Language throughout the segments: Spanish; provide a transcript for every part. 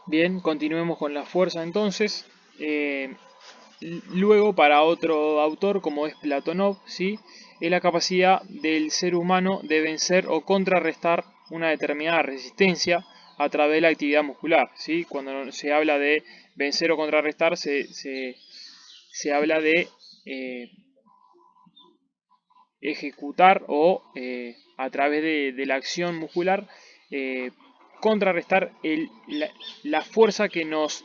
Bien, continuemos con la fuerza entonces. Eh, Luego, para otro autor como es Platonov, ¿sí? Es la capacidad del ser humano de vencer o contrarrestar una determinada resistencia a través de la actividad muscular, ¿sí? Cuando se habla de vencer o contrarrestar, se habla de eh, ejecutar o a través de la acción muscular eh, contrarrestar la fuerza que nos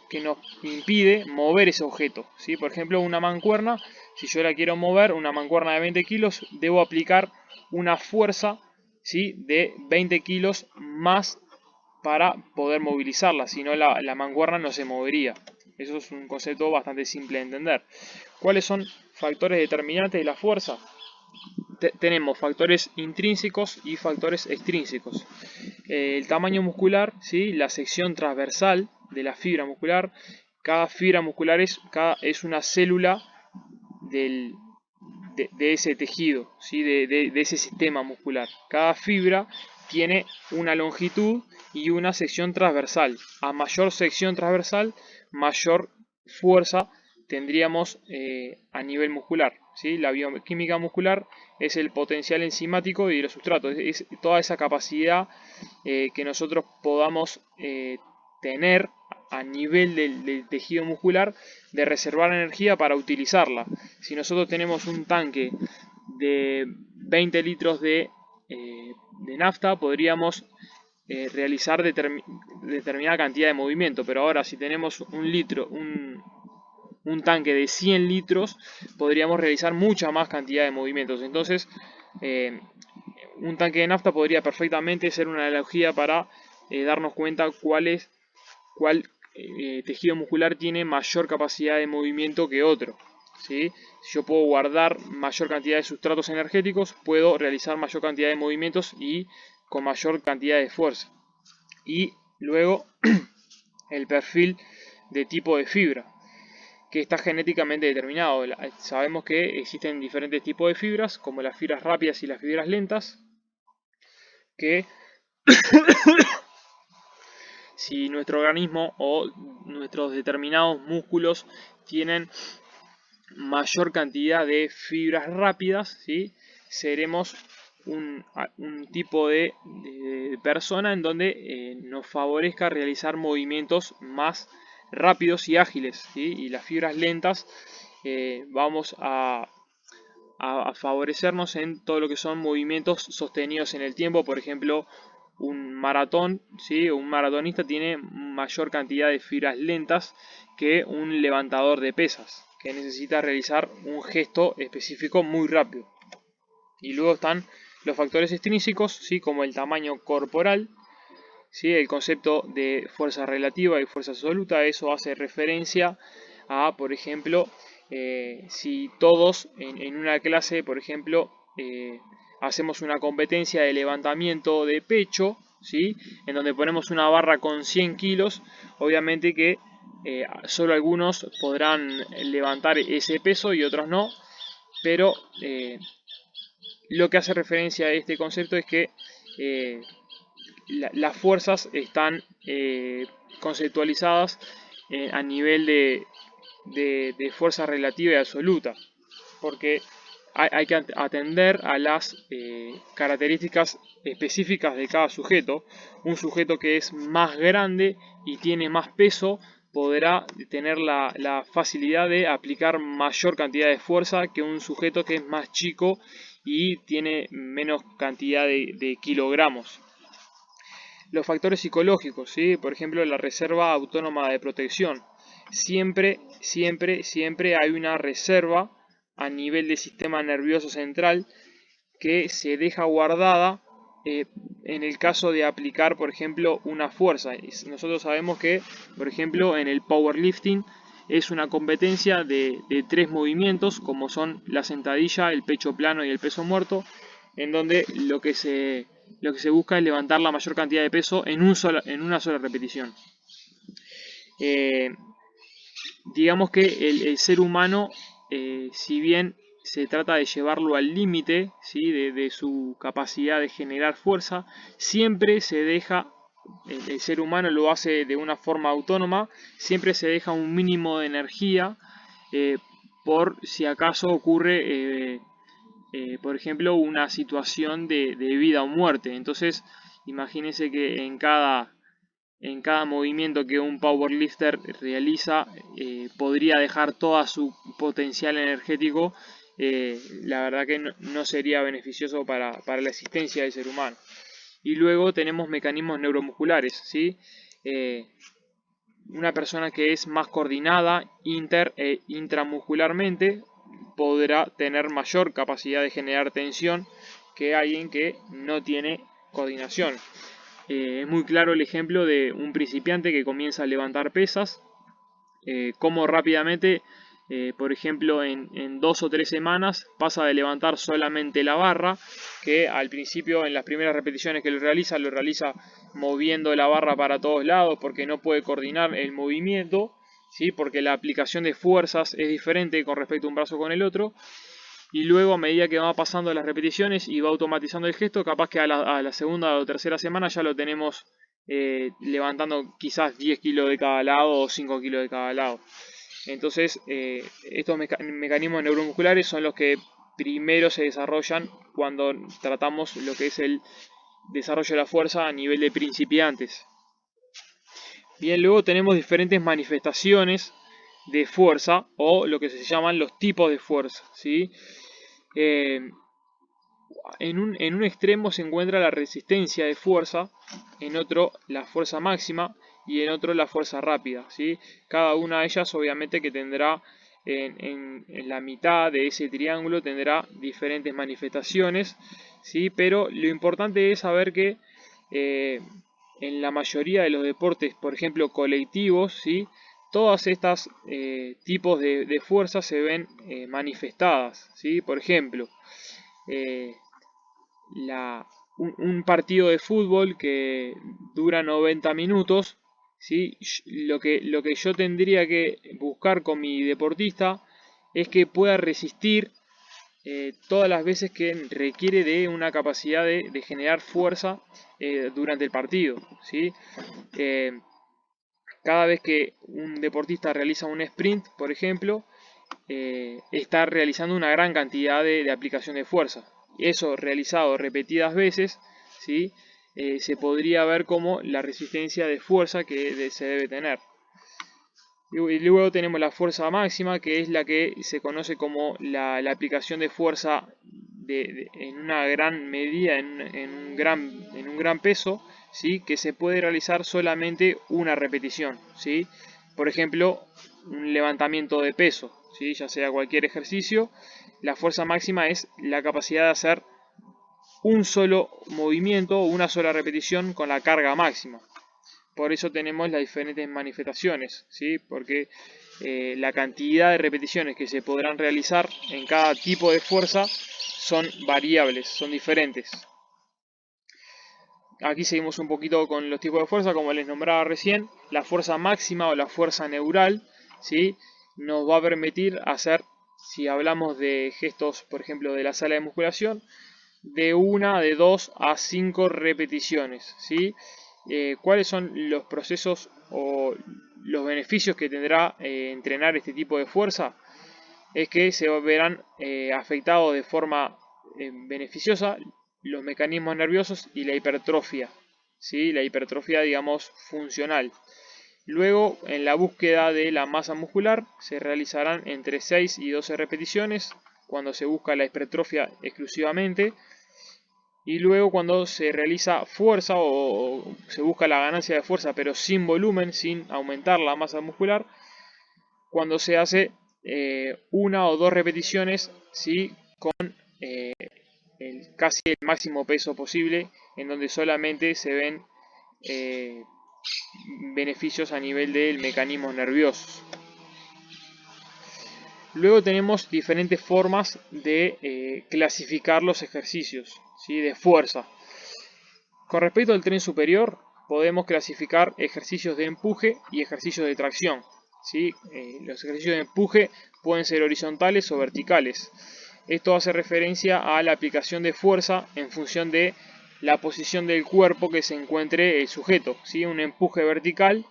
impide mover ese objeto, ¿sí? Por ejemplo, una mancuerna, si yo la quiero mover, una mancuerna de 20 kilos, debo aplicar una fuerza, ¿sí? De 20 kilos más para poder movilizarla, si no la mancuerna no se movería. Eso es un concepto bastante simple de entender. ¿Cuáles son factores determinantes de la fuerza? Tenemos factores intrínsecos y factores extrínsecos. El tamaño muscular, ¿sí? La sección transversal de la fibra muscular. Cada fibra muscular es una célula del, de ese tejido, ¿sí? De ese sistema muscular. Cada fibra tiene una longitud y una sección transversal. A mayor sección transversal, mayor fuerza tendríamos a nivel muscular, ¿sí? La bioquímica muscular es el potencial enzimático y de los sustratos, es toda esa capacidad que nosotros podamos tener a nivel del tejido muscular de reservar energía para utilizarla. Si nosotros tenemos un tanque de 20 litros de nafta, podríamos realizar determinada cantidad de movimiento, pero ahora si tenemos un tanque de 100 litros, podríamos realizar mucha más cantidad de movimientos. Entonces, eh, un tanque de nafta podría perfectamente ser una analogía para darnos cuenta cuál tejido muscular tiene mayor capacidad de movimiento que otro. ¿Sí? Si yo puedo guardar mayor cantidad de sustratos energéticos, puedo realizar mayor cantidad de movimientos y con mayor cantidad de fuerza. Y luego el perfil de tipo de fibra, que está genéticamente determinado. Sabemos que existen diferentes tipos de fibras, como las fibras rápidas y las fibras lentas, que si nuestro organismo o nuestros determinados músculos tienen mayor cantidad de fibras rápidas, ¿sí? Seremos un tipo de persona en donde nos favorezca realizar movimientos más rápidos y ágiles, ¿sí? Y las fibras lentas vamos a favorecernos en todo lo que son movimientos sostenidos en el tiempo. Por ejemplo, un maratón, ¿sí? Un maratonista tiene mayor cantidad de fibras lentas que un levantador de pesas, que necesita realizar un gesto específico muy rápido. Y luego están los factores extrínsecos, ¿sí? Como el tamaño corporal, ¿sí? El concepto de fuerza relativa y fuerza absoluta. Eso hace referencia a, por ejemplo, si todos en una clase, por ejemplo, hacemos una competencia de levantamiento de pecho, ¿sí? En donde ponemos una barra con 100 kilos, obviamente que solo algunos podrán levantar ese peso y otros no, pero lo que hace referencia a este concepto es que eh, las fuerzas están conceptualizadas a nivel de fuerza relativa y absoluta, porque hay que atender a las características específicas de cada sujeto. Un sujeto que es más grande y tiene más peso podrá tener la facilidad de aplicar mayor cantidad de fuerza que un sujeto que es más chico y tiene menos cantidad de kilogramos. Los factores psicológicos, ¿sí? Por ejemplo, la reserva autónoma de protección. Siempre, siempre, siempre hay una reserva a nivel del sistema nervioso central que se deja guardada en el caso de aplicar, por ejemplo, una fuerza. Nosotros sabemos que, por ejemplo, en el powerlifting es una competencia de tres movimientos, como son la sentadilla, el pecho plano y el peso muerto, en donde lo que se busca es levantar la mayor cantidad de peso en una sola repetición. Eh, digamos que el ser humano, si bien se trata de llevarlo al límite, ¿sí? de su capacidad de generar fuerza, siempre se deja el ser humano lo hace de una forma autónoma, siempre se deja un mínimo de energía por si acaso ocurre, por ejemplo, una situación de vida o muerte. Entonces, imagínense que en cada movimiento que un powerlifter realiza, podría dejar todo su potencial energético. La verdad que no sería beneficioso para la existencia del ser humano. Y luego tenemos mecanismos neuromusculares, ¿sí? Una persona que es más coordinada inter e intramuscularmente podrá tener mayor capacidad de generar tensión que alguien que no tiene coordinación. Es muy claro el ejemplo de un principiante que comienza a levantar pesas, cómo rápidamente, por ejemplo, en 2 o 3 semanas pasa de levantar solamente la barra, que al principio en las primeras repeticiones que lo realiza moviendo la barra para todos lados porque no puede coordinar el movimiento, ¿sí? Porque la aplicación de fuerzas es diferente con respecto a un brazo con el otro. Y luego, a medida que va pasando las repeticiones y va automatizando el gesto, capaz que a la segunda o tercera semana ya lo tenemos levantando quizás 10 kilos de cada lado o 5 kilos de cada lado. Entonces, estos mecanismos neuromusculares son los que primero se desarrollan cuando tratamos lo que es el desarrollo de la fuerza a nivel de principiantes. Bien, luego tenemos diferentes manifestaciones de fuerza o lo que se llaman los tipos de fuerza, ¿sí? En un extremo se encuentra la resistencia de fuerza, en otro la fuerza máxima y en otro la fuerza rápida, ¿sí? Cada una de ellas obviamente que tendrá en la mitad de ese triángulo tendrá diferentes manifestaciones, ¿sí? Pero lo importante es saber que en la mayoría de los deportes, por ejemplo colectivos, ¿sí? Todas estas tipos de fuerzas se ven manifestadas, ¿sí? Por ejemplo, eh, un partido de fútbol que dura 90 minutos, ¿sí? Lo que yo tendría que buscar con mi deportista es que pueda resistir todas las veces que requiere de una capacidad de generar fuerza durante el partido, ¿sí? Cada vez que un deportista realiza un sprint, por ejemplo, está realizando una gran cantidad de aplicación de fuerza. Eso realizado repetidas veces, ¿sí? Se podría ver como la resistencia de fuerza que se debe tener. Y luego tenemos la fuerza máxima, que es la que se conoce como la aplicación de fuerza en una gran medida, en un gran peso, ¿sí? Que se puede realizar solamente una repetición, ¿sí? Por ejemplo, un levantamiento de peso, ¿sí? Ya sea cualquier ejercicio, la fuerza máxima es la capacidad de hacer un solo movimiento o una sola repetición con la carga máxima. Por eso tenemos las diferentes manifestaciones, ¿sí? Porque la cantidad de repeticiones que se podrán realizar en cada tipo de fuerza son variables, son diferentes. Aquí seguimos un poquito con los tipos de fuerza, como les nombraba recién. La fuerza máxima o la fuerza neural, ¿sí? Nos va a permitir hacer, si hablamos de gestos, por ejemplo, de la sala de musculación, de 1, de 2 a 5 repeticiones, ¿sí? ¿Cuáles son los procesos o los beneficios que tendrá entrenar este tipo de fuerza? Es que se verán afectados de forma beneficiosa los mecanismos nerviosos y la hipertrofia, ¿sí? La hipertrofia, digamos, funcional. Luego, en la búsqueda de la masa muscular, se realizarán entre 6 y 12 repeticiones, cuando se busca la hipertrofia exclusivamente. Y luego cuando se realiza fuerza o se busca la ganancia de fuerza pero sin volumen, sin aumentar la masa muscular, cuando se hace 1 o 2 repeticiones, ¿sí? Con casi el máximo peso posible, en donde solamente se ven beneficios a nivel del mecanismo nervioso. Luego tenemos diferentes formas de clasificar los ejercicios, ¿sí? De fuerza. Con respecto al tren superior, podemos clasificar ejercicios de empuje y ejercicios de tracción, ¿sí? Los ejercicios de empuje pueden ser horizontales o verticales. Esto hace referencia a la aplicación de fuerza en función de la posición del cuerpo que se encuentre el sujeto, ¿sí? Un empuje vertical,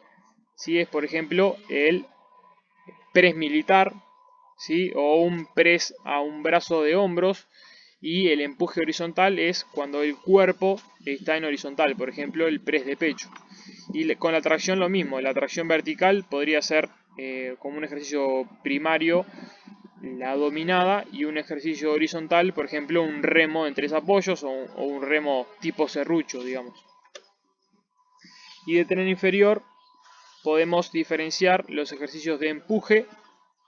¿sí? Es por ejemplo el press militar, ¿sí? O un press a un brazo de hombros, y el empuje horizontal es cuando el cuerpo está en horizontal, por ejemplo el press de pecho. Y con la tracción lo mismo, la tracción vertical podría ser como un ejercicio primario la dominada, y un ejercicio horizontal, por ejemplo un remo en 3 apoyos o un remo tipo serrucho, digamos. Y de tren inferior podemos diferenciar los ejercicios de empuje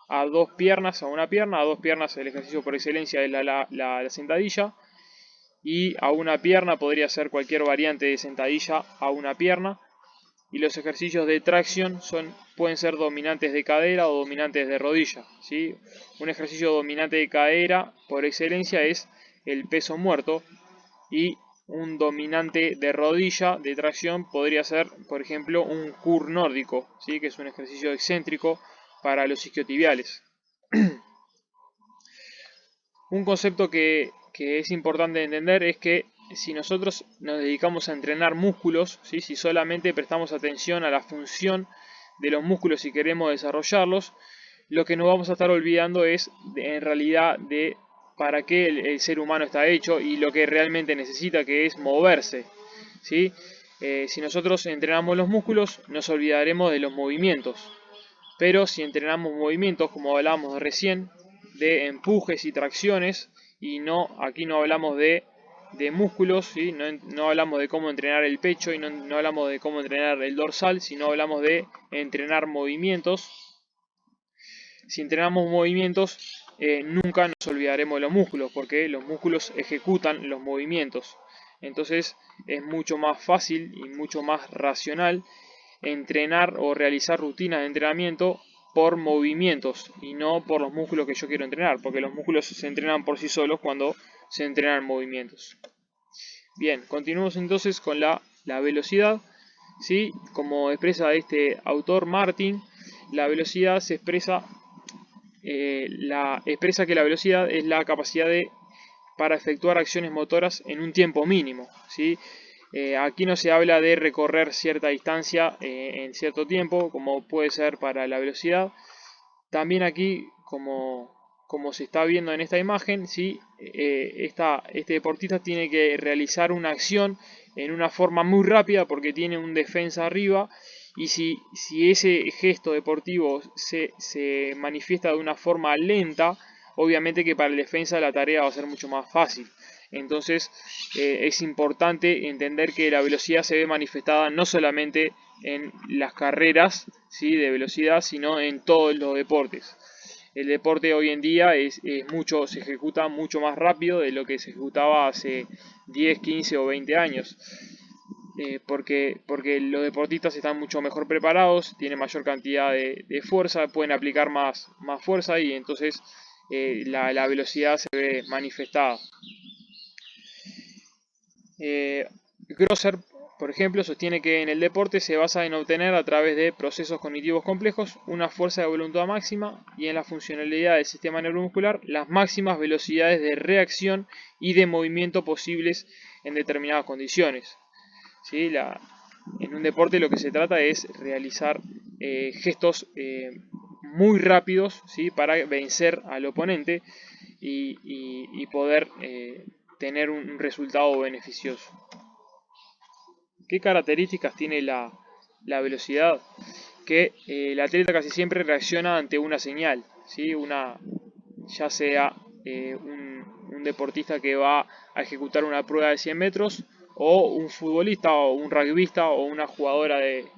a 2 piernas, a una pierna. A 2 piernas el ejercicio por excelencia es la sentadilla, y a una pierna podría ser cualquier variante de sentadilla a una pierna. Y los ejercicios de tracción pueden ser dominantes de cadera o dominantes de rodilla, ¿sí? Un ejercicio dominante de cadera por excelencia es el peso muerto, y un dominante de rodilla de tracción podría ser, por ejemplo, un curl nórdico, ¿sí? Que es un ejercicio excéntrico para los isquiotibiales. Un concepto que es importante entender es que si nosotros nos dedicamos a entrenar músculos, ¿sí? Si solamente prestamos atención a la función de los músculos y queremos desarrollarlos, lo que nos vamos a estar olvidando es en realidad de para qué el ser humano está hecho y lo que realmente necesita, que es moverse, ¿sí? Si nosotros entrenamos los músculos, nos olvidaremos de los movimientos. Pero si entrenamos movimientos, como hablábamos recién, de empujes y tracciones, y aquí no hablamos de músculos, ¿sí? No hablamos de cómo entrenar el pecho, y no hablamos de cómo entrenar el dorsal, sino hablamos de entrenar movimientos. Si entrenamos movimientos, nunca nos olvidaremos de los músculos, porque los músculos ejecutan los movimientos. Entonces es mucho más fácil y mucho más racional entrenar o realizar rutinas de entrenamiento por movimientos y no por los músculos que yo quiero entrenar, porque los músculos se entrenan por sí solos cuando se entrenan movimientos. Bien, continuamos entonces con la velocidad, ¿sí? Como expresa este autor Martin, la velocidad se expresa, expresa que la velocidad es la capacidad para efectuar acciones motoras en un tiempo mínimo, ¿sí? Aquí no se habla de recorrer cierta distancia en cierto tiempo, como puede ser para la velocidad. También aquí, como se está viendo en esta imagen, ¿sí? Este deportista tiene que realizar una acción en una forma muy rápida porque tiene un defensa arriba, y si ese gesto deportivo se manifiesta de una forma lenta, obviamente que para el defensa la tarea va a ser mucho más fácil. Entonces es importante entender que la velocidad se ve manifestada no solamente en las carreras, ¿sí? De velocidad, sino en todos los deportes. El deporte hoy en día se ejecuta mucho más rápido de lo que se ejecutaba hace 10, 15 o 20 años. Porque los deportistas están mucho mejor preparados, tienen mayor cantidad de fuerza, pueden aplicar más fuerza, y entonces la velocidad se ve manifestada. Grosser, por ejemplo, sostiene que en el deporte se basa en obtener a través de procesos cognitivos complejos una fuerza de voluntad máxima, y en la funcionalidad del sistema neuromuscular las máximas velocidades de reacción y de movimiento posibles en determinadas condiciones. ¿Sí? En un deporte lo que se trata es realizar gestos muy rápidos, ¿sí? Para vencer al oponente y poder tener un resultado beneficioso. ¿Qué características tiene la velocidad? Que el atleta casi siempre reacciona ante una señal, ¿sí? Ya sea un deportista que va a ejecutar una prueba de 100 metros, o un futbolista o un rugbyista o una jugadora de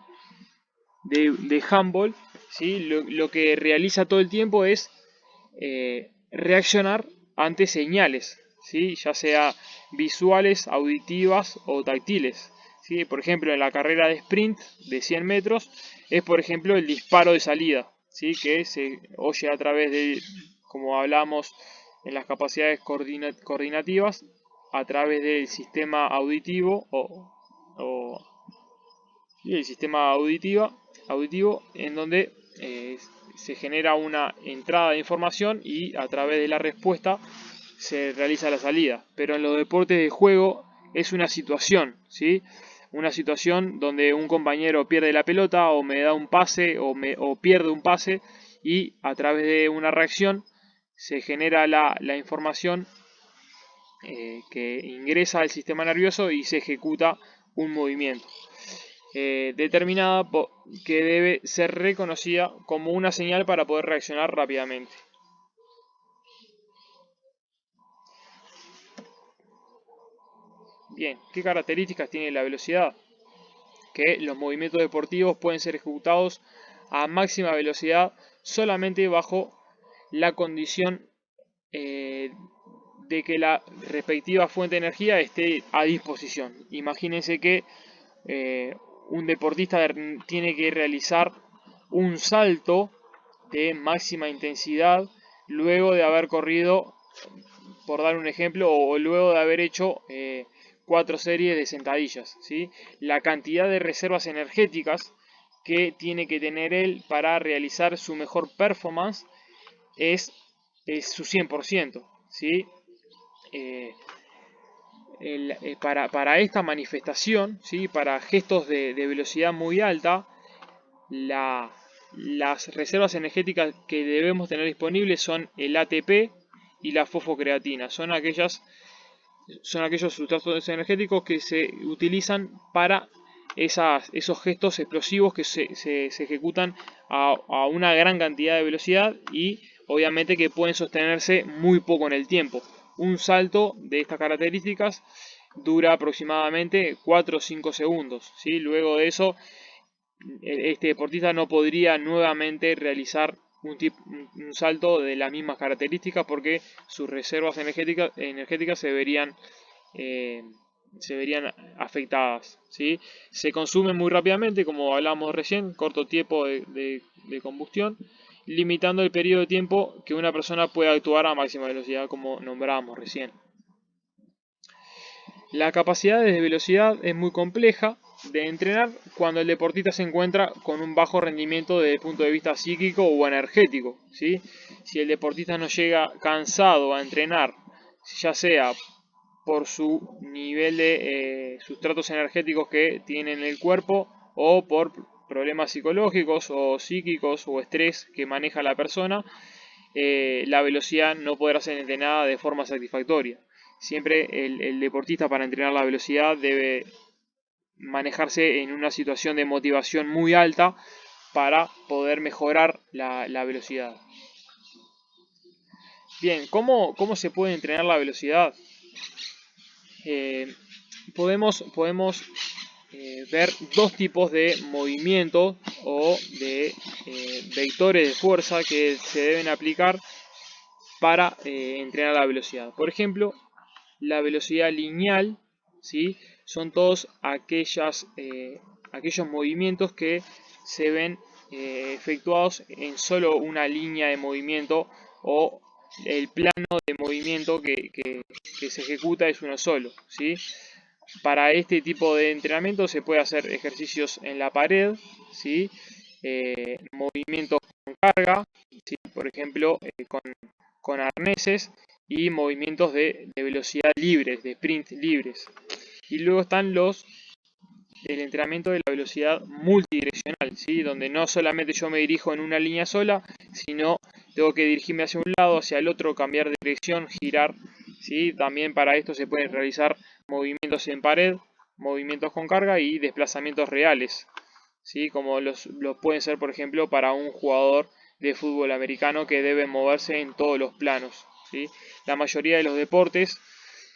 handball, ¿sí? Lo que realiza todo el tiempo es reaccionar ante señales, ¿sí? Ya sea visuales, auditivas o táctiles, ¿sí? Por ejemplo, en la carrera de sprint de 100 metros es, por ejemplo, el disparo de salida, ¿sí? Que se oye a través de, como hablamos en las capacidades coordinativas, a través del sistema auditivo y el sistema auditivo, en donde se genera una entrada de información y a través de la respuesta se realiza la salida. Pero en los deportes de juego es una situación, ¿sí? Una situación donde un compañero pierde la pelota o me da un pase o pierde un pase, y a través de una reacción se genera la información que ingresa al sistema nervioso y se ejecuta un movimiento determinada que debe ser reconocida como una señal para poder reaccionar rápidamente. Bien, ¿qué características tiene la velocidad? Que los movimientos deportivos pueden ser ejecutados a máxima velocidad solamente bajo la condición de que la respectiva fuente de energía esté a disposición. Imagínense que un deportista tiene que realizar un salto de máxima intensidad luego de haber corrido, por dar un ejemplo, o luego de haber hecho 4 series de sentadillas, ¿sí? La cantidad de reservas energéticas que tiene que tener él para realizar su mejor performance es su 100%, ¿sí? Para esta manifestación, ¿sí? Para gestos de velocidad muy alta, las reservas energéticas que debemos tener disponibles son el ATP y la fosfocreatina. Son aquellos sustratos energéticos que se utilizan para esos gestos explosivos que se ejecutan a una gran cantidad de velocidad y obviamente que pueden sostenerse muy poco en el tiempo. Un salto de estas características dura aproximadamente 4 o 5 segundos, ¿sí? Luego de eso, este deportista no podría nuevamente realizar un salto de las mismas características porque sus reservas energéticas eh, se verían afectadas, ¿sí? Se consumen muy rápidamente, como hablábamos recién, corto tiempo de combustión, limitando el periodo de tiempo que una persona puede actuar a máxima velocidad, como nombrábamos recién. La capacidad de velocidad es muy compleja de entrenar cuando el deportista se encuentra con un bajo rendimiento desde el punto de vista psíquico o energético, ¿sí? Si el deportista no llega cansado a entrenar, ya sea por su nivel de sustratos energéticos que tiene en el cuerpo o por problemas psicológicos o psíquicos o estrés que maneja la persona, la velocidad no podrá ser entrenada de forma satisfactoria. Siempre el deportista, para entrenar la velocidad, debe manejarse en una situación de motivación muy alta para poder mejorar la velocidad. Bien, ¿cómo se puede entrenar la velocidad? Podemos ver dos tipos de movimientos o de vectores de fuerza que se deben aplicar para entrenar la velocidad. Por ejemplo, la velocidad lineal, ¿sí? Son todos aquellos movimientos que se ven efectuados en solo una línea de movimiento, o el plano de movimiento que se ejecuta es uno solo, ¿sí? Para este tipo de entrenamiento se puede hacer ejercicios en la pared, ¿sí? Movimientos con carga, ¿sí? Por ejemplo, con arneses, y movimientos de velocidad libres, de sprint libres. Y luego están el entrenamiento de la velocidad multidireccional, ¿sí? Donde no solamente yo me dirijo en una línea sola, sino tengo que dirigirme hacia un lado, hacia el otro, cambiar de dirección, girar, ¿sí? También para esto se pueden realizar movimientos en pared, movimientos con carga y desplazamientos reales, ¿sí? Como los pueden ser, por ejemplo, para un jugador de fútbol americano que debe moverse en todos los planos, ¿sí? La mayoría de los deportes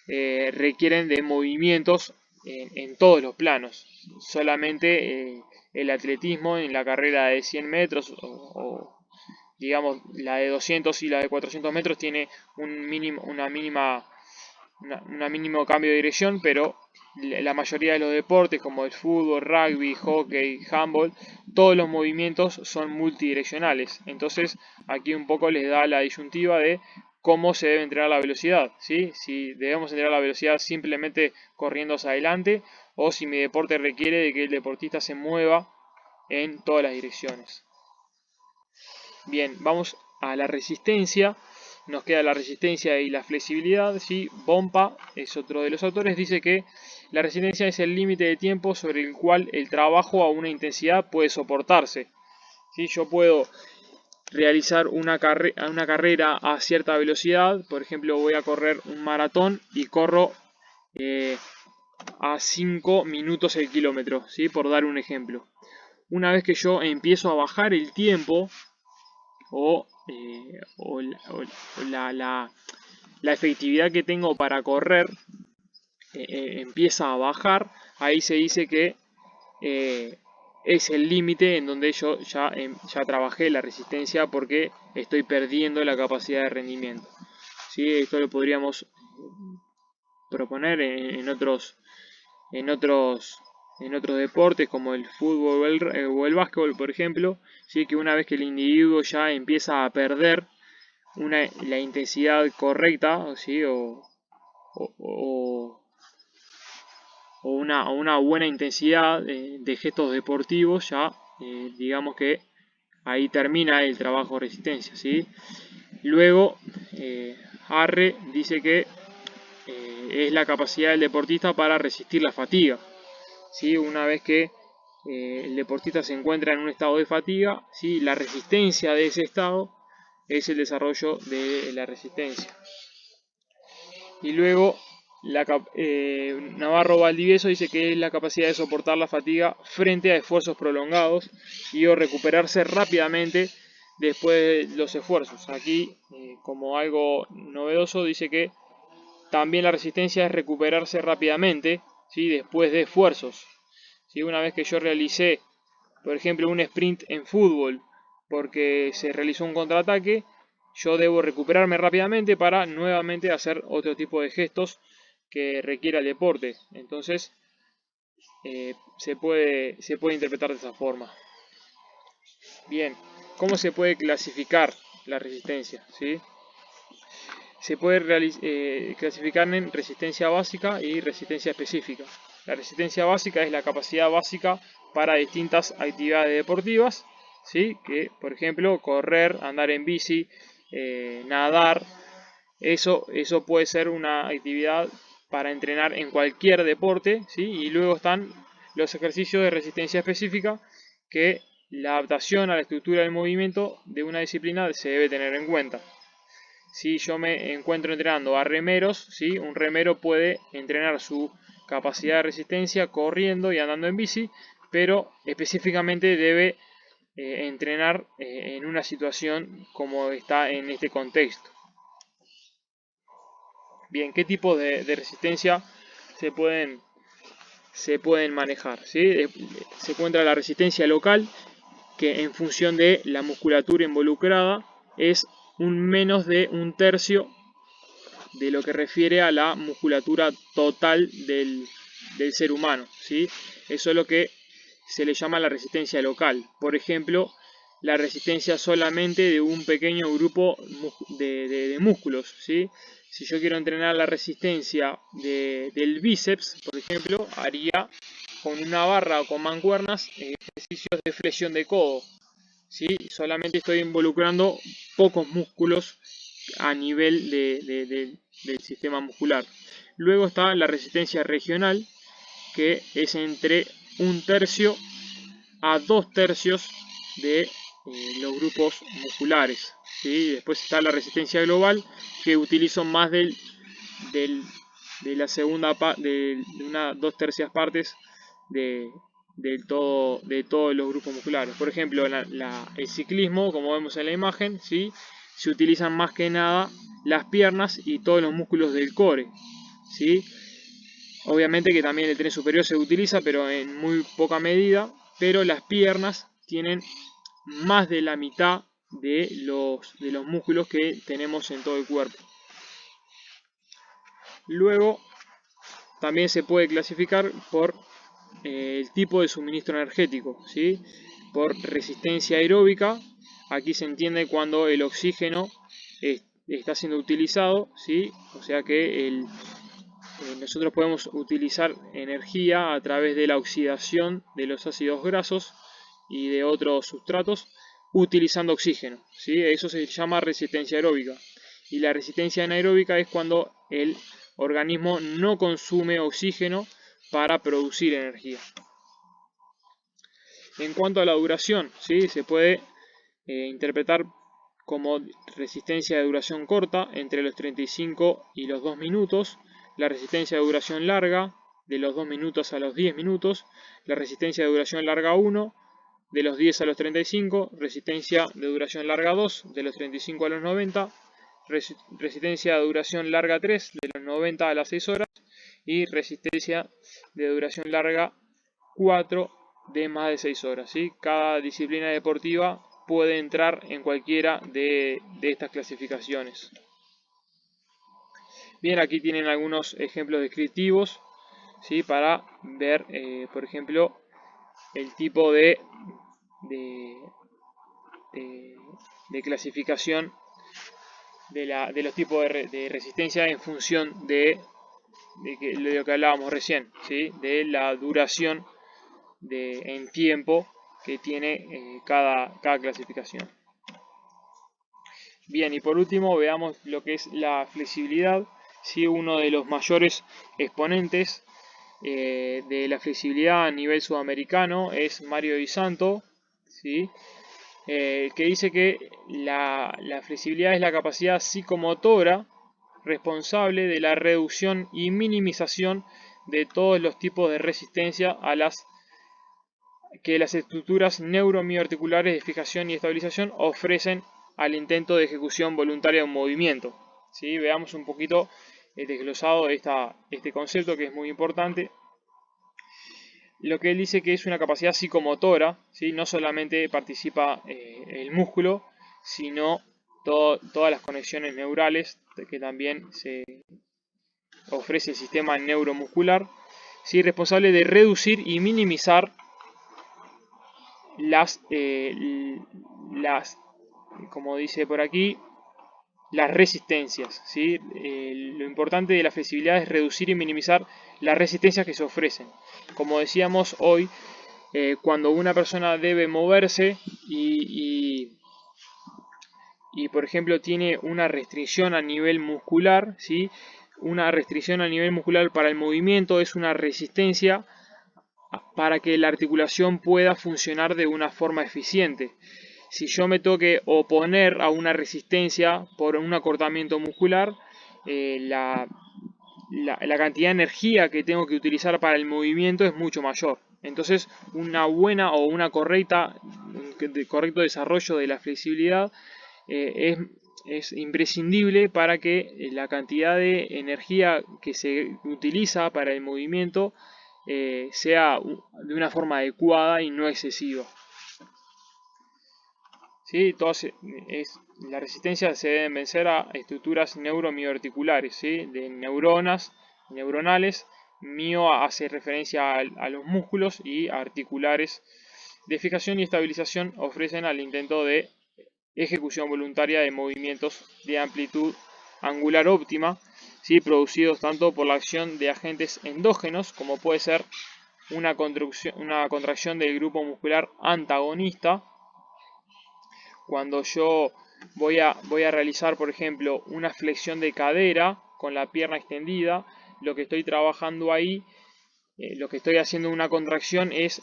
requieren de movimientos en todos los planos. Solamente el atletismo en la carrera de 100 metros o digamos la de 200 y la de 400 metros tiene un mínimo cambio de dirección, pero la mayoría de los deportes como el fútbol, rugby, hockey, handball, todos los movimientos son multidireccionales. Entonces aquí un poco les da la disyuntiva de cómo se debe entrenar la velocidad, ¿sí? Si debemos entrenar la velocidad simplemente corriendo hacia adelante, o si mi deporte requiere de que el deportista se mueva en todas las direcciones. Bien, vamos a la resistencia. nos queda la resistencia y la flexibilidad. ¿Sí? Bompa es otro de los autores, dice que la resistencia es el límite de tiempo sobre el cual el trabajo a una intensidad puede soportarse. ¿Sí? Yo puedo realizar una carrera a cierta velocidad, por ejemplo voy a correr un maratón y corro a 5 minutos el kilómetro, ¿sí? Por dar un ejemplo. Una vez que yo empiezo a bajar el tiempo o la efectividad que tengo para correr empieza a bajar, ahí se dice que es el límite en donde yo ya trabajé la resistencia porque estoy perdiendo la capacidad de rendimiento. ¿Sí? Esto lo podríamos proponer en otros deportes como el fútbol o el básquetbol, por ejemplo. ¿Sí? Que una vez que el individuo ya empieza a perder la intensidad correcta, ¿sí? o una buena intensidad de gestos deportivos, ya digamos que ahí termina el trabajo de resistencia, ¿sí? Luego Arre dice que es la capacidad del deportista para resistir la fatiga, ¿sí? Una vez que el deportista se encuentra en un estado de fatiga, ¿sí? La resistencia de ese estado es el desarrollo de la resistencia. Y luego Navarro Valdivieso dice que es la capacidad de soportar la fatiga frente a esfuerzos prolongados y o recuperarse rápidamente después de los esfuerzos. Aquí, como algo novedoso, dice que también la resistencia es recuperarse rápidamente, ¿sí? Después de esfuerzos. ¿Sí? Una vez que yo realicé, por ejemplo, un sprint en fútbol porque se realizó un contraataque, yo debo recuperarme rápidamente para nuevamente hacer otro tipo de gestos que requiera el deporte. Entonces se puede interpretar de esa forma. Bien, ¿cómo se puede clasificar la resistencia? ¿Sí? Se puede clasificar en resistencia básica y resistencia específica. La resistencia básica es la capacidad básica para distintas actividades deportivas, ¿sí? Que, por ejemplo, correr, andar en bici, nadar. Eso puede ser una actividad para entrenar en cualquier deporte, ¿sí? Y luego están los ejercicios de resistencia específica, que la adaptación a la estructura del movimiento de una disciplina se debe tener en cuenta. Si yo me encuentro entrenando a remeros, ¿sí? Un remero puede entrenar su capacidad de resistencia corriendo y andando en bici, pero específicamente debe entrenar en una situación como está en este contexto. Bien, ¿qué tipo de resistencia se pueden manejar? ¿Sí? Se encuentra la resistencia local, que en función de la musculatura involucrada es un menos de un tercio de lo que refiere a la musculatura total del ser humano, ¿sí? Eso es lo que se le llama la resistencia local. Por ejemplo, la resistencia solamente de un pequeño grupo de músculos, ¿sí? Si yo quiero entrenar la resistencia del bíceps, por ejemplo, haría con una barra o con mancuernas ejercicios de flexión de codo, ¿sí? Solamente estoy involucrando pocos músculos a nivel del sistema muscular. Luego está la resistencia regional, que es entre un tercio a 2/3 de los grupos musculares, ¿sí? Después está la resistencia global, que utilizo más de la segunda de una 2/3 partes de todos los grupos musculares. Por ejemplo, el ciclismo, como vemos en la imagen, ¿sí? Se utilizan más que nada las piernas y todos los músculos del core, ¿sí? Obviamente que también el tren superior se utiliza, pero en muy poca medida, pero las piernas tienen más de la mitad de los músculos que tenemos en todo el cuerpo. Luego también se puede clasificar por el tipo de suministro energético, ¿sí? Por resistencia aeróbica. Aquí se entiende cuando el oxígeno está siendo utilizado, ¿sí? O sea que nosotros podemos utilizar energía a través de la oxidación de los ácidos grasos y de otros sustratos utilizando oxígeno, ¿sí? Eso se llama resistencia aeróbica. y la resistencia anaeróbica es cuando el organismo no consume oxígeno para producir energía. En cuanto a la duración, ¿sí? Se puede interpretar como resistencia de duración corta entre los 35 y los 2 minutos, la resistencia de duración larga de los 2 minutos a los 10 minutos, la resistencia de duración larga 1 de los 10 a los 35, resistencia de duración larga 2 de los 35 a los 90, resistencia de duración larga 3 de los 90 a las 6 horas y resistencia de duración larga 4 de más de 6 horas. ¿Sí? Cada disciplina deportiva puede entrar en cualquiera de estas clasificaciones. Bien, aquí tienen algunos ejemplos descriptivos, ¿sí? Para ver, por ejemplo, el tipo de clasificación de los tipos de resistencia en función de lo que hablábamos recién, ¿sí? De la duración en tiempo que tiene cada clasificación. Bien, y por último veamos lo que es la flexibilidad, ¿sí? Uno de los mayores exponentes de la flexibilidad a nivel sudamericano es Mario Di Santo, ¿sí? Que dice que la flexibilidad es la capacidad psicomotora responsable de la reducción y minimización de todos los tipos de resistencia a las que las estructuras neuromioarticulares de fijación y estabilización ofrecen al intento de ejecución voluntaria de un movimiento. ¿Sí? Veamos un poquito desglosado este concepto que es muy importante. Lo que él dice que es una capacidad psicomotora, ¿sí? No solamente participa el músculo, sino todas las conexiones neurales que también se ofrece el sistema neuromuscular, ¿sí? Responsable de reducir y minimizar como dice por aquí, las resistencias, ¿sí? Lo importante de la flexibilidad es reducir y minimizar las resistencias que se ofrecen. Como decíamos hoy, cuando una persona debe moverse y por ejemplo tiene una restricción a nivel muscular, ¿sí? Una restricción a nivel muscular para el movimiento es una resistencia para que la articulación pueda funcionar de una forma eficiente. Si yo me tengo que oponer a una resistencia por un acortamiento muscular, la cantidad de energía que tengo que utilizar para el movimiento es mucho mayor. Entonces, una buena o un correcto desarrollo de la flexibilidad es imprescindible para que la cantidad de energía que se utiliza para el movimiento sea de una forma adecuada y no excesiva. ¿Sí? La resistencia se debe vencer a estructuras neuromioarticulares, ¿sí? De neuronales. Mio hace referencia a los músculos y articulares de fijación y estabilización ofrecen al intento de ejecución voluntaria de movimientos de amplitud angular óptima, ¿sí? Producidos tanto por la acción de agentes endógenos como puede ser una contracción del grupo muscular antagonista. Cuando yo voy a realizar, por ejemplo, una flexión de cadera con la pierna extendida, lo que estoy trabajando ahí, lo que estoy haciendo una contracción es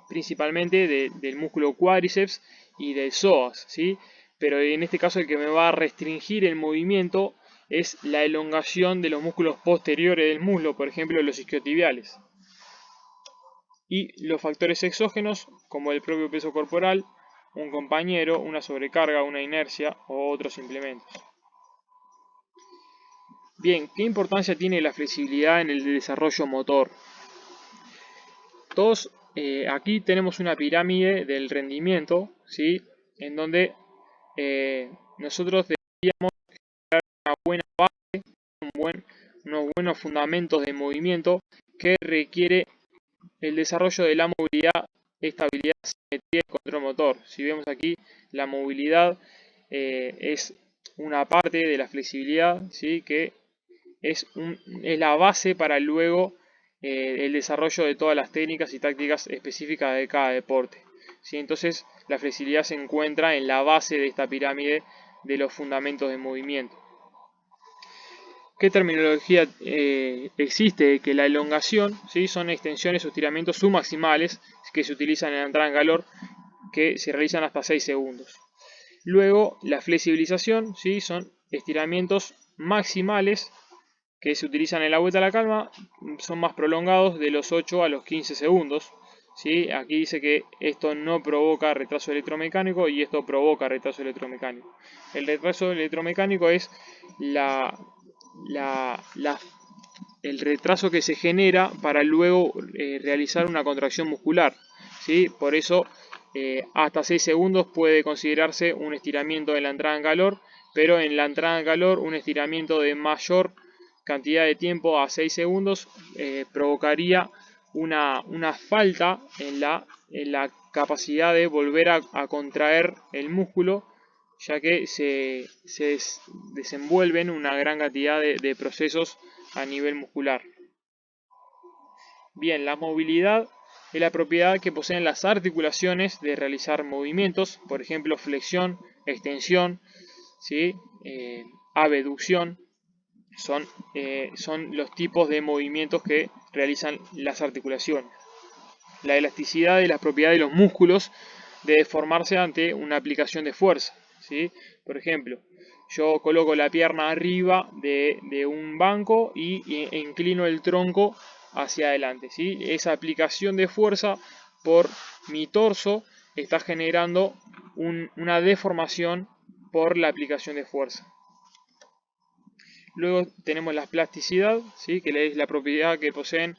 principalmente del músculo cuádriceps y del psoas, ¿sí? Pero en este caso el que me va a restringir el movimiento es la elongación de los músculos posteriores del muslo, por ejemplo los isquiotibiales. Y los factores exógenos, como el propio peso corporal, un compañero, una sobrecarga, una inercia o otros implementos. Bien, ¿qué importancia tiene la flexibilidad en el desarrollo motor? Aquí tenemos una pirámide del rendimiento, ¿sí? En donde nosotros deberíamos crear una buena base, unos buenos fundamentos de movimiento que requiere el desarrollo de la movilidad, estabilidad, simetría y control motor. Si vemos aquí, la movilidad es una parte de la flexibilidad, ¿sí? Que es la base para luego el desarrollo de todas las técnicas y tácticas específicas de cada deporte, ¿sí? Entonces la flexibilidad se encuentra en la base de esta pirámide de los fundamentos de movimiento. ¿Qué terminología existe? Que la elongación, ¿sí?, son extensiones o estiramientos submaximales que se utilizan en la entrada en calor, que se realizan hasta 6 segundos. Luego, la flexibilización, ¿sí?, son estiramientos maximales que se utilizan en la vuelta a la calma, son más prolongados, de los 8 a los 15 segundos. ¿Sí? Aquí dice que esto no provoca retraso electromecánico y esto provoca retraso electromecánico. El retraso electromecánico es el retraso que se genera para luego realizar una contracción muscular. ¿Sí? Por eso hasta 6 segundos puede considerarse un estiramiento en la entrada en calor, pero en la entrada en calor un estiramiento de mayor cantidad de tiempo a 6 segundos provocaría una falta en la capacidad de volver a contraer el músculo, ya que se desenvuelven una gran cantidad de procesos a nivel muscular. Bien, la movilidad es la propiedad que poseen las articulaciones de realizar movimientos, por ejemplo flexión, extensión, ¿sí?, abducción. Son los tipos de movimientos que realizan las articulaciones. La elasticidad es la propiedad de los músculos de deformarse ante una aplicación de fuerza, ¿sí? Por ejemplo, yo coloco la pierna arriba de un banco e inclino el tronco hacia adelante, ¿sí? Esa aplicación de fuerza por mi torso está generando una deformación por la aplicación de fuerza. Luego tenemos la plasticidad, ¿sí?, que es la propiedad que poseen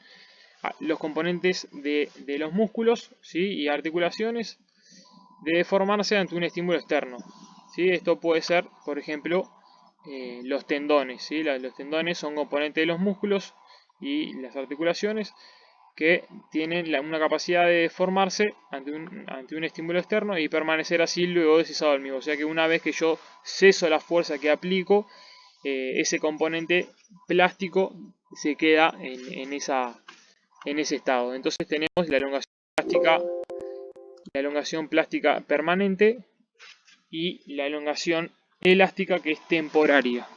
los componentes de los músculos, ¿sí?, y articulaciones de deformarse ante un estímulo externo. ¿Sí? Esto puede ser, por ejemplo, los tendones. ¿Sí? Los tendones son componentes de los músculos y las articulaciones que tienen una capacidad de deformarse ante un estímulo externo y permanecer así luego de cesado el mismo. O sea que una vez que yo ceso la fuerza que aplico, ese componente plástico se queda en ese estado. Entonces tenemos la elongación plástica permanente y la elongación elástica, que es temporaria.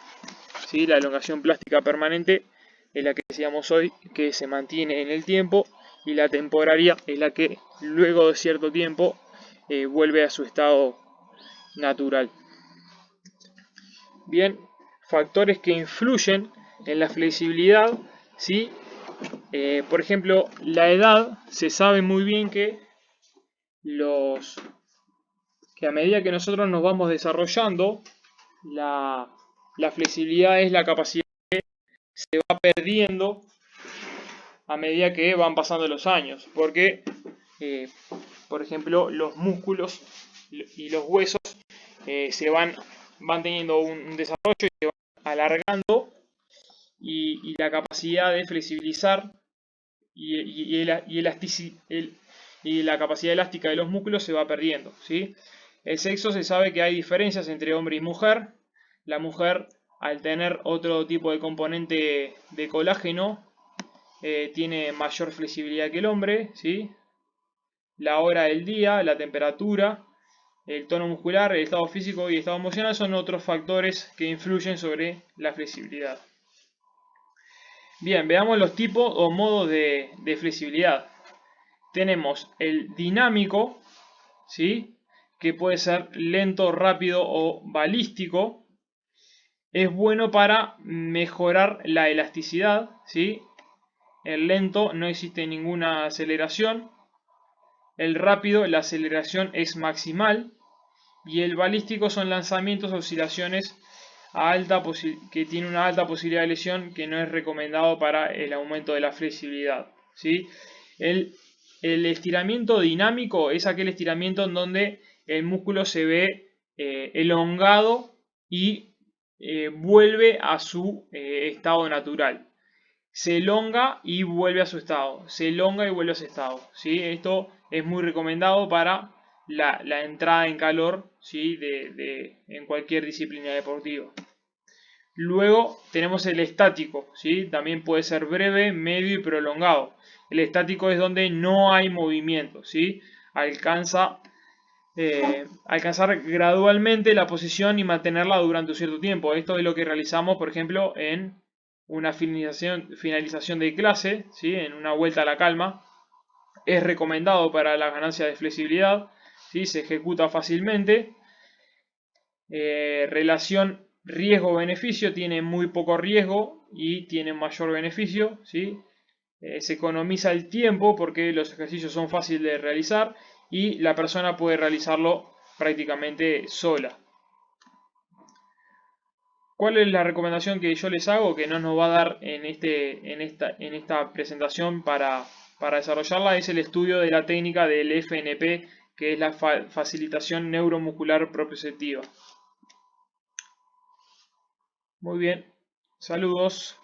¿Sí? La elongación plástica permanente es la que decíamos hoy, que se mantiene en el tiempo, y la temporaria es la que luego de cierto tiempo vuelve a su estado natural. Bien, factores que influyen en la flexibilidad, ¿sí? Por ejemplo, la edad. Se sabe muy bien que a medida que nosotros nos vamos desarrollando, la flexibilidad es la capacidad que se va perdiendo a medida que van pasando los años, porque por ejemplo los músculos y los huesos van teniendo un desarrollo y se van alargando, y la capacidad de flexibilizar y la capacidad elástica de los músculos se va perdiendo, ¿sí? El sexo, se sabe que hay diferencias entre hombre y mujer. La mujer, al tener otro tipo de componente de colágeno, tiene mayor flexibilidad que el hombre, ¿sí? La hora del día, la temperatura, el tono muscular, el estado físico y el estado emocional son otros factores que influyen sobre la flexibilidad. Bien, veamos los tipos o modos de flexibilidad. Tenemos el dinámico, ¿sí?, que puede ser lento, rápido o balístico. Es bueno para mejorar la elasticidad, ¿sí? El lento, no existe ninguna aceleración. El rápido, la aceleración es maximal. Y el balístico son lanzamientos, oscilaciones que tienen una alta posibilidad de lesión, que no es recomendado para el aumento de la flexibilidad, ¿sí? El estiramiento dinámico es aquel estiramiento en donde el músculo se ve elongado y vuelve a su estado natural. Se elonga y vuelve a su estado. Se elonga y vuelve a su estado, ¿sí? Esto es muy recomendado para la entrada en calor, ¿sí?, en cualquier disciplina deportiva. Luego tenemos el estático, ¿sí? También puede ser breve, medio y prolongado. El estático es donde no hay movimiento, ¿sí? Alcanza alcanzar gradualmente la posición y mantenerla durante un cierto tiempo. Esto es lo que realizamos, por ejemplo, en una finalización de clase, ¿sí? En una vuelta a la calma. Es recomendado para la ganancia de flexibilidad, ¿sí? Se ejecuta fácilmente. Relación riesgo-beneficio, tiene muy poco riesgo y tiene mayor beneficio, ¿sí? Se economiza el tiempo porque los ejercicios son fáciles de realizar y la persona puede realizarlo prácticamente sola. ¿Cuál es la recomendación que yo les hago que no nos va a dar en esta presentación para desarrollarla? Es el estudio de la técnica del FNP, que es la facilitación neuromuscular proprioceptiva. Muy bien, saludos.